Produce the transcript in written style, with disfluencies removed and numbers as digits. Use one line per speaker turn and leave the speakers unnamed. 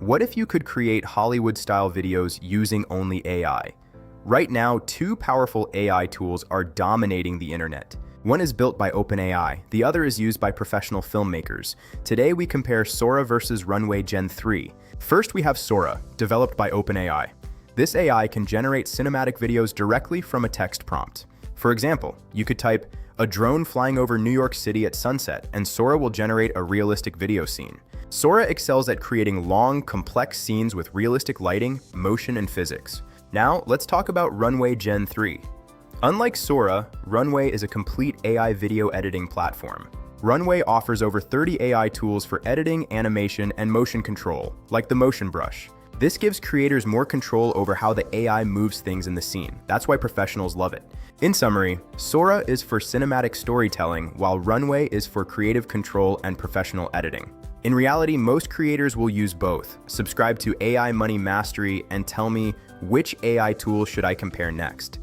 What if you could create Hollywood-style videos using only AI? Right now, two powerful AI tools are dominating the internet. One is built by OpenAI, the other is used by professional filmmakers. Today we compare Sora versus Runway Gen-3. First we have Sora, developed by OpenAI. This AI can generate cinematic videos directly from a text prompt. For example, you could type, "a drone flying over New York City at sunset," and Sora will generate a realistic video scene. Sora excels at creating long, complex scenes with realistic lighting, motion, and physics. Now, let's talk about Runway Gen-3. Unlike Sora, Runway is a complete AI video editing platform. Runway offers over 30 AI tools for editing, animation, and motion control, like the motion brush. This gives creators more control over how the AI moves things in the scene. That's why professionals love it. In summary, Sora is for cinematic storytelling, while Runway is for creative control and professional editing. In reality, most creators will use both. Subscribe to AI Money Mastery and tell me which AI tool should I compare next.